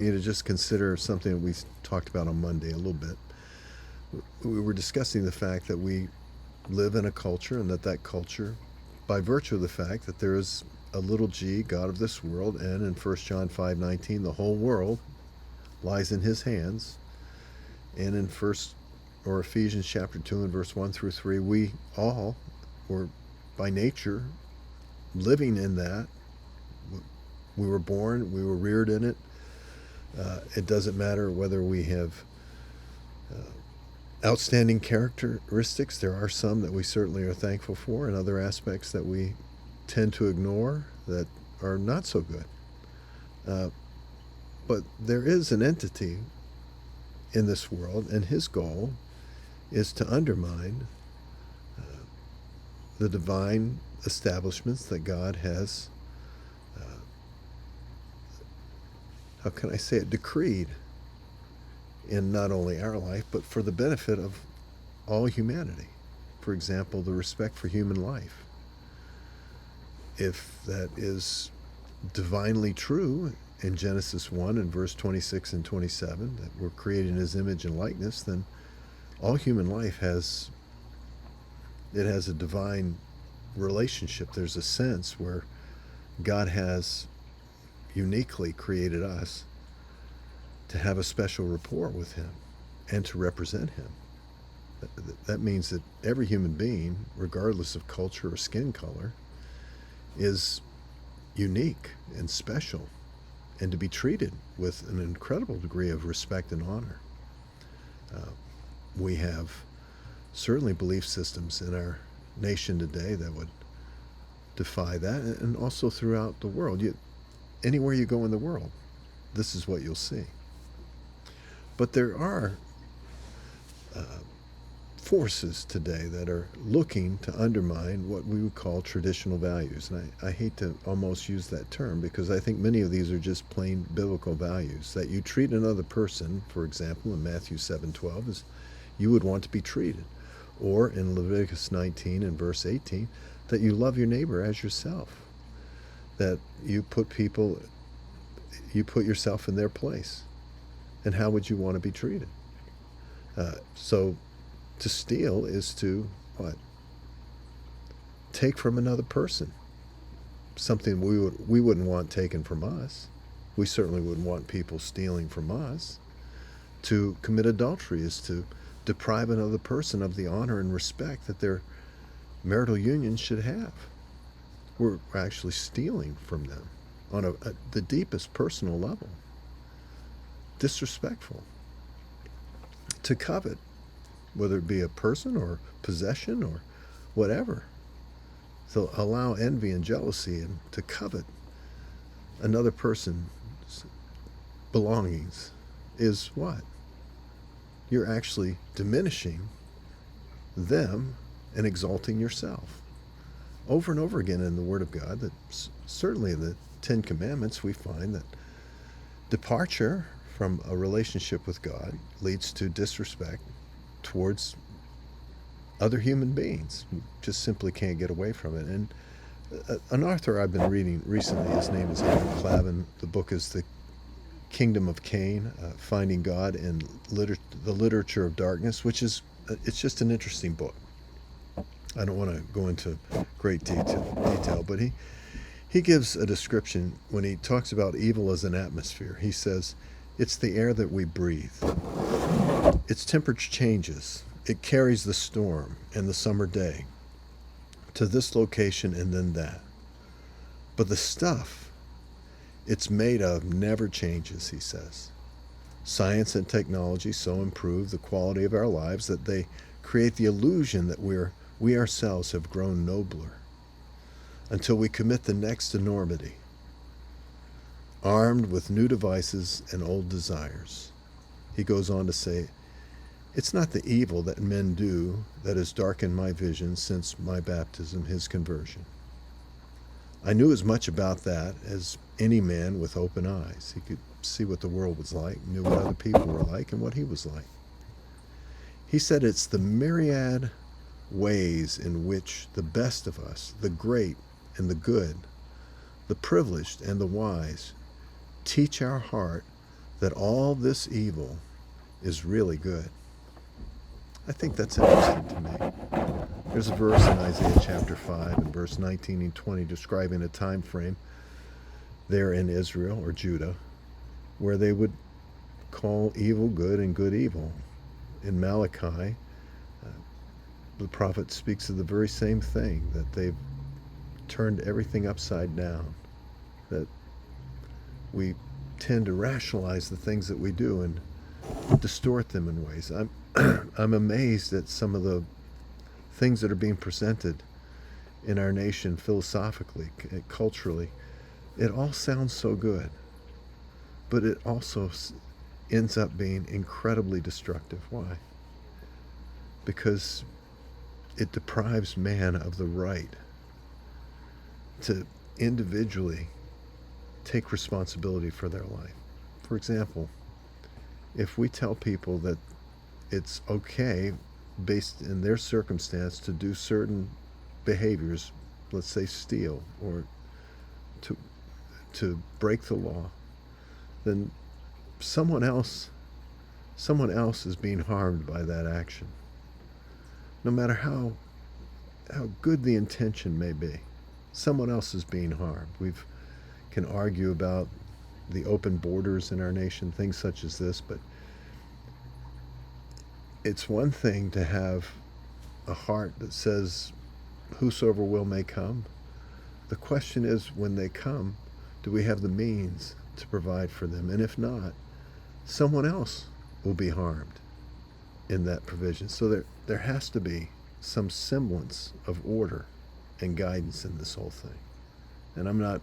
you to just consider something that we talked about on Monday a little bit. We were discussing the fact that we live in a culture, and that culture, by virtue of the fact that there is a little g, God of this world, and in 1 John 5:19, the whole world lies in his hands. And in Ephesians chapter 2 and verse 1 through 3, we all were by nature living in that. We were born, we were reared in it. It doesn't matter whether we have outstanding characteristics. There are some that we certainly are thankful for, and other aspects that we tend to ignore that are not so good. But there is an entity in this world, and his goal is to undermine the divine establishments that God has, how can I say it, decreed in not only our life, but for the benefit of all humanity. For example, the respect for human life. If that is divinely true in Genesis 1 and verse 26 and 27, that we're created in his image and likeness, then all human life has a divine relationship. There's a sense where God has uniquely created us to have a special rapport with him and to represent him. That means that every human being, regardless of culture or skin color, is unique and special, and to be treated with an incredible degree of respect and honor. We have certainly belief systems in our nation today that would defy that, and also throughout the world. Anywhere you go in the world, this is what you'll see. But there are forces today that are looking to undermine what we would call traditional values. And I hate to almost use that term, because I think many of these are just plain biblical values. That you treat another person, for example, in Matthew 7:12, as you would want to be treated. Or in Leviticus 19 and verse 18, that you love your neighbor as yourself. That you put yourself in their place. And how would you want to be treated? So to steal is to what? Take from another person. Something we wouldn't want taken from us. We certainly wouldn't want people stealing from us. To commit adultery is to deprive another person of the honor and respect that their marital union should have. We're actually stealing from them on the deepest personal level. Disrespectful. To covet, whether it be a person or possession or whatever. So allow envy and jealousy and to covet another person's belongings is what? You're actually diminishing them and exalting yourself. Over and over again in the Word of God, that certainly in the Ten Commandments, we find that departure from a relationship with God leads to disrespect towards other human beings. You just simply can't get away from it. And an author I've been reading recently, his name is Andrew Clavin. The book is The Kingdom of Cain, Finding God in the Literature of Darkness, which is, it's just an interesting book. I don't want to go into great detail, but he gives a description when he talks about evil as an atmosphere. He says, it's the air that we breathe. Its temperature changes. It carries the storm and the summer day to this location and then that. But the stuff it's made of never changes, he says. Science and technology so improve the quality of our lives that they create the illusion that we ourselves have grown nobler until we commit the next enormity, armed with new devices and old desires. He goes on to say, it's not the evil that men do that has darkened my vision since my baptism, his conversion. I knew as much about that as any man with open eyes. He could see what the world was like, knew what other people were like, and what he was like. He said it's the myriad ways in which the best of us, the great and the good, the privileged and the wise, teach our heart that all this evil is really good. I think that's interesting to me. There's a verse in Isaiah chapter 5 and verse 19 and 20 describing a time frame there in Israel or Judah where they would call evil good and good evil. In Malachi, the prophet speaks of the very same thing, that they've turned everything upside down, that we tend to rationalize the things that we do and distort them in ways. I'm amazed at some of the things that are being presented in our nation philosophically, culturally. It all sounds so good, but it also ends up being incredibly destructive. Why? Because it deprives man of the right to individually take responsibility for their life. For example, if we tell people that it's okay, based in their circumstance, to do certain behaviors, let's say steal or to break the law, then someone else is being harmed by that action. No matter how good the intention may be, someone else is being harmed. We can argue about the open borders in our nation, things such as this, but it's one thing to have a heart that says, whosoever will may come. The question is, when they come, do we have the means to provide for them? And if not, someone else will be harmed in that provision. So there has to be some semblance of order and guidance in this whole thing. And I'm not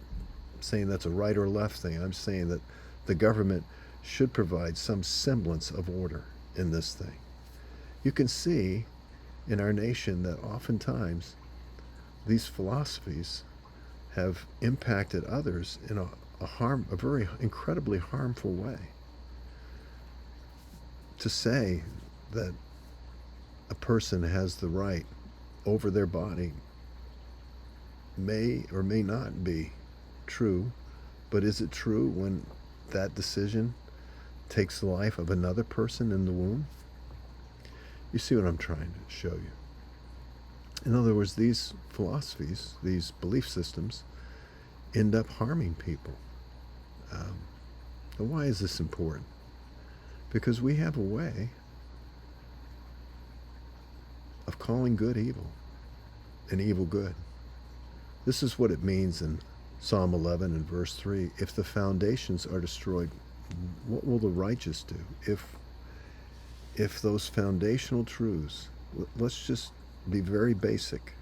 saying that's a right or left thing. I'm saying that the government should provide some semblance of order in this thing. You can see in our nation that oftentimes these philosophies have impacted others in a very incredibly harmful way. To say that a person has the right over their body may or may not be true, but is it true when that decision takes the life of another person in the womb? You see what I'm trying to show you. In other words, these philosophies, these belief systems, end up harming people. And why is this important? Because we have a way of calling good evil and evil good. This is what it means in Psalm 11 and verse 3. If the foundations are destroyed, what will the righteous do? If those foundational truths, let's just be very basic.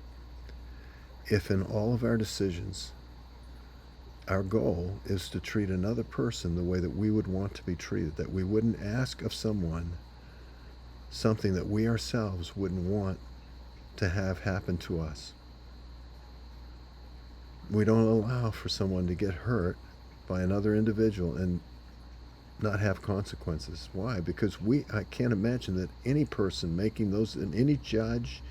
If in all of our decisions, our goal is to treat another person the way that we would want to be treated, that we wouldn't ask of someone something that we ourselves wouldn't want to have happen to us. We don't allow for someone to get hurt by another individual and not have consequences. Why? Because I can't imagine that any person making those, and any judge,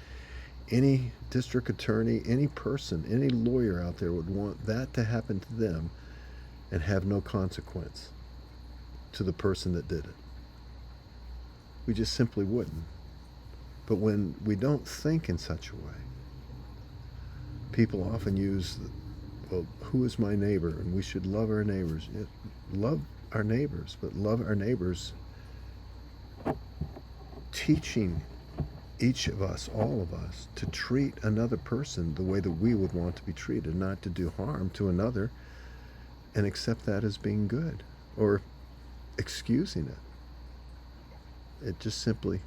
any district attorney, any person, any lawyer out there would want that to happen to them and have no consequence to the person that did it. We just simply wouldn't. But when we don't think in such a way, people often use, well, who is my neighbor? And we should love our neighbors. Love our neighbors, but love our neighbors, teaching each of us, all of us, to treat another person the way that we would want to be treated, not to do harm to another and accept that as being good or excusing it. It just simply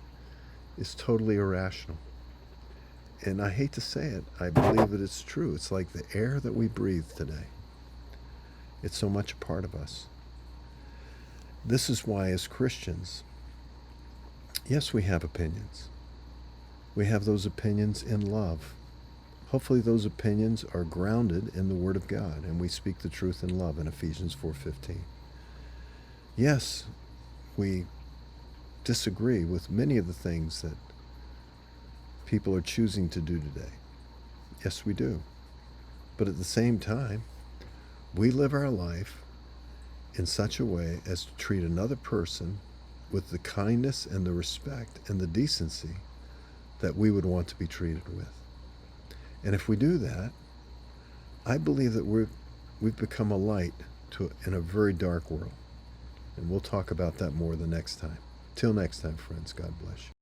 is totally irrational. And I hate to say it, I believe that it's true. It's like the air that we breathe today. It's so much a part of us. This is why, as Christians, yes, we have opinions. We have those opinions in love. Hopefully those opinions are grounded in the Word of God, and we speak the truth in love in Ephesians 4:15. Yes, we disagree with many of the things that people are choosing to do today. Yes, we do. But at the same time, we live our life in such a way as to treat another person with the kindness and the respect and the decency that we would want to be treated with. And if we do that, I believe that we've become a light in a very dark world. And we'll talk about that more the next time. Till next time, friends, God bless you.